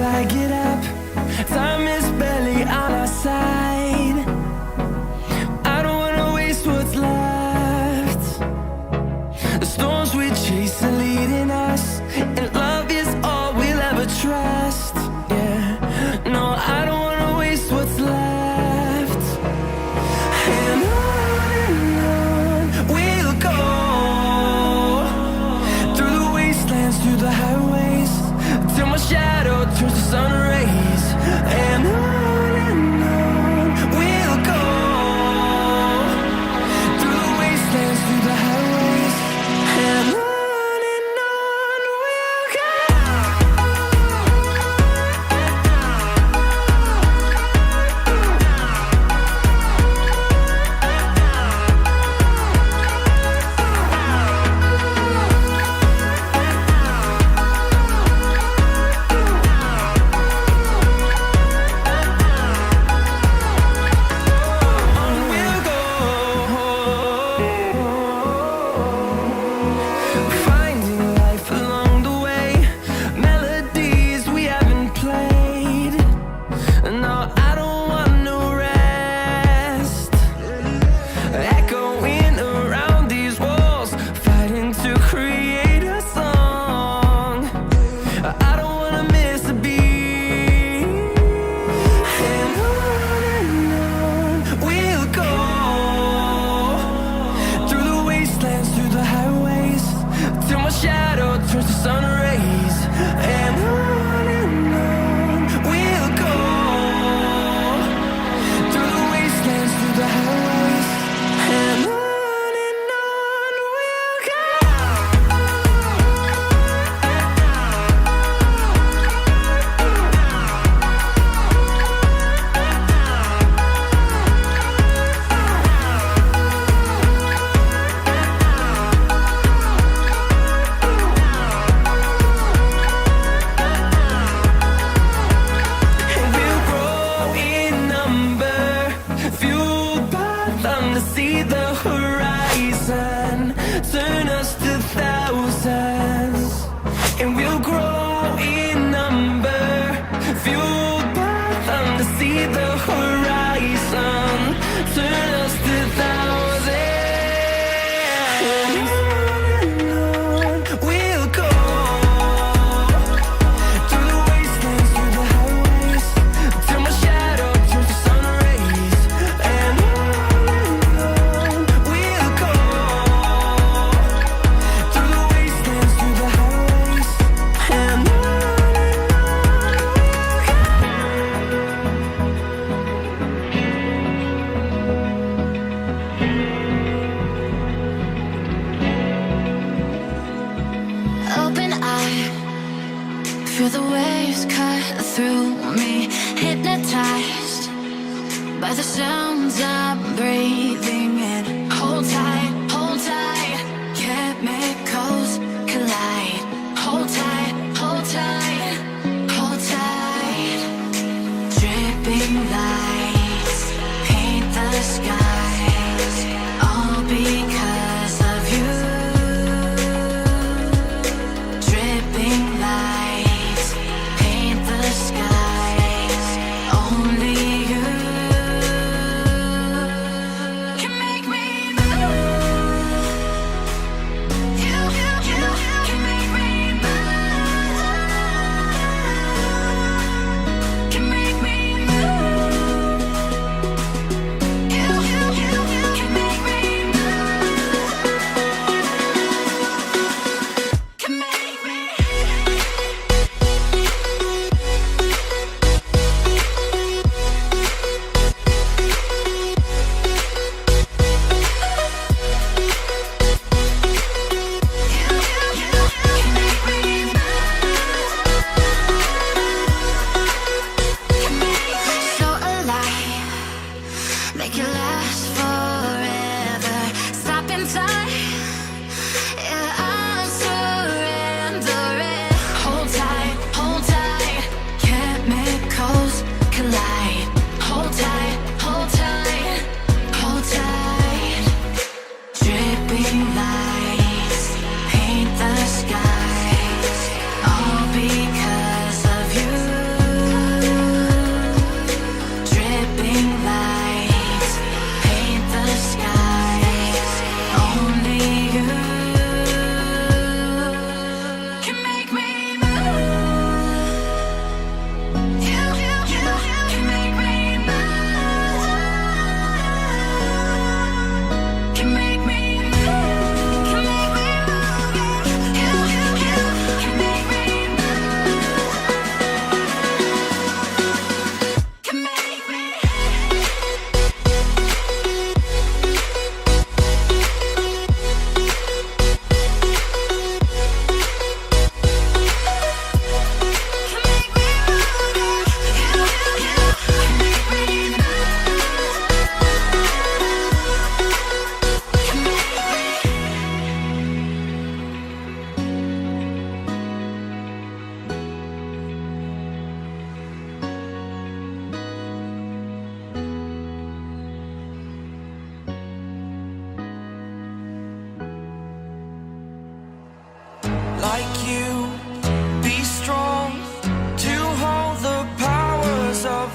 I get up. Time is barely on our side. I don't wanna waste what's left. The storms we chase are leading us, and love is all we'll ever trust. Yeah, no, I don't wanna waste what's left. And on we'll go, through the wastelands, through the highways, till my shadow turns to sun rays. And on we'll go, through the wastelands, through the highways, and on we'll go. Finding life along the way, melodies we haven't played. No, I don't want no rest. Echoing around these walls, fighting to create a song. I don't wanna miss a beat. And on we'll go, through the wastelands, through the highways, till my shadow turns to sun rays. And on we'll go, through the wastelands, through the highways, and on we'll go. And we'll grow in number, fueled by them to see the horizon, turn us to thousands. And we'll grow in number, fueled by them to see the horizon, turn us to thousands. And on we'll go, through the wastelands, through the highways, till my shadow turns to sun rays. And on we'll go, through the wastelands, through the highways, and on we'll go. Open eye, feel the waves cut through me, hypnotized by the sounds I'm breathing in. Hold tight, chemicals collide. Hold tight, hold tight, hold tight. Dripping lights paint the skies, all because of you. Dripping lights paint the skies, only you.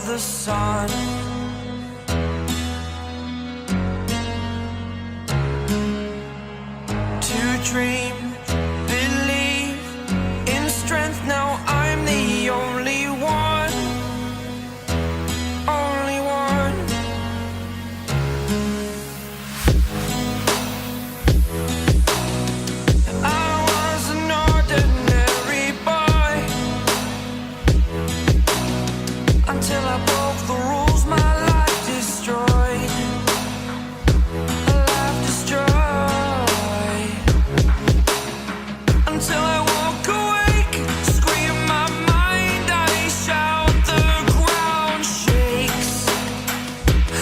the sun. To dream, believe in strength. Now I'm the only one, only one. I was an ordinary boy until I broke the rules. My life destroyed, life destroyed. Until I walk awake, scream my mind, I shout, the ground shakes.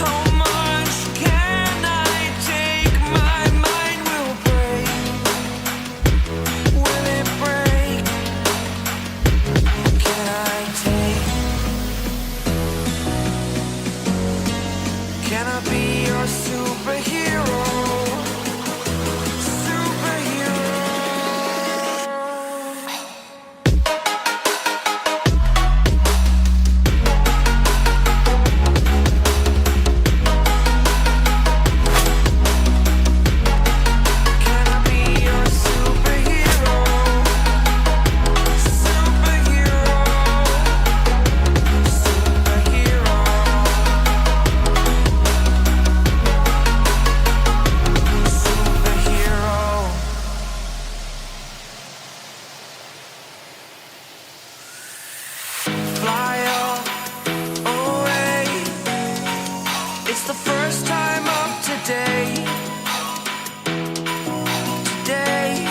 How much can I take? My mind will break. Will it break? Can I take? Can I be your superhero? Fly away. It's the first time of today. Today.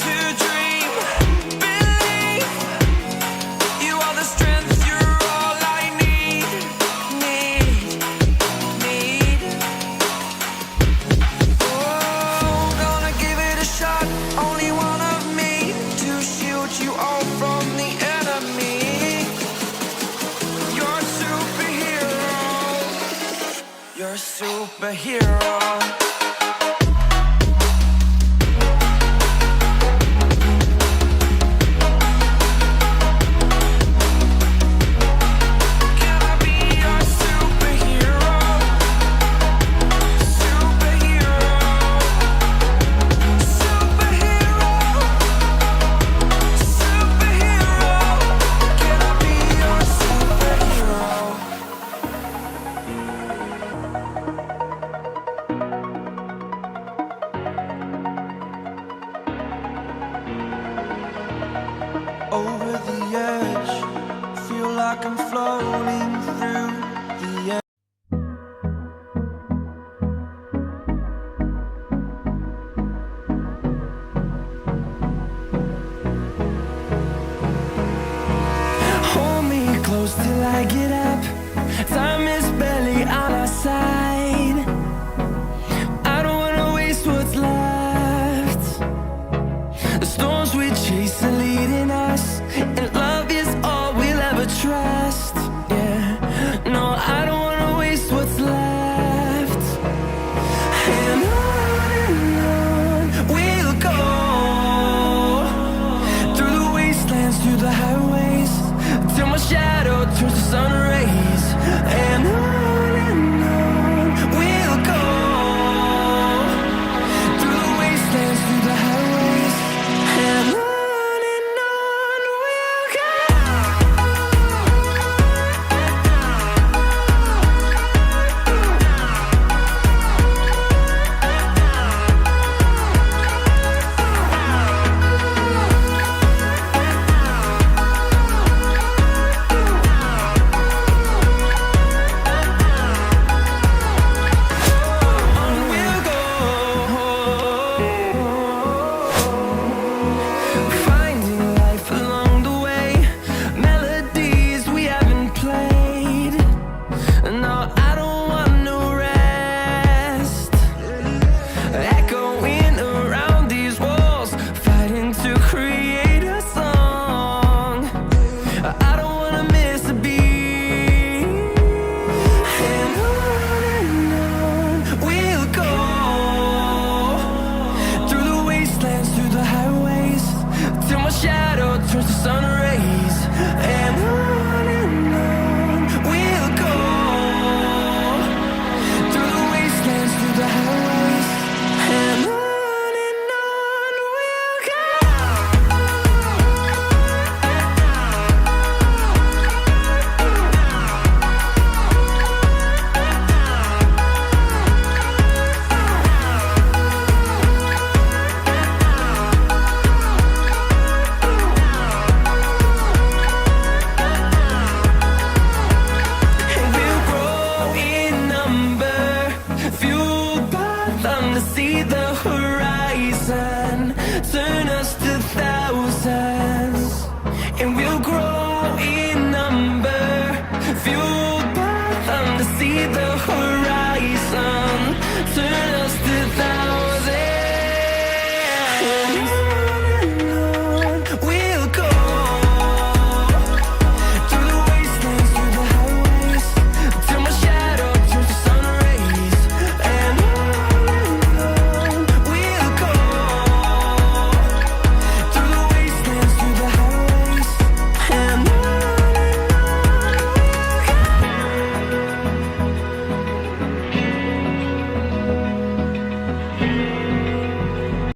To dream, believe. You are the strength, you're all I need. Need. Oh, gonna give it a shot. Only one of me to shield you all from the enemy. You're a superhero. You're a superhero. Can I be your superhero? Superhero. Superhero. Superhero. Can I be your superhero? Over the edge, feel like I'm floating through the air. Hold me close till I get up.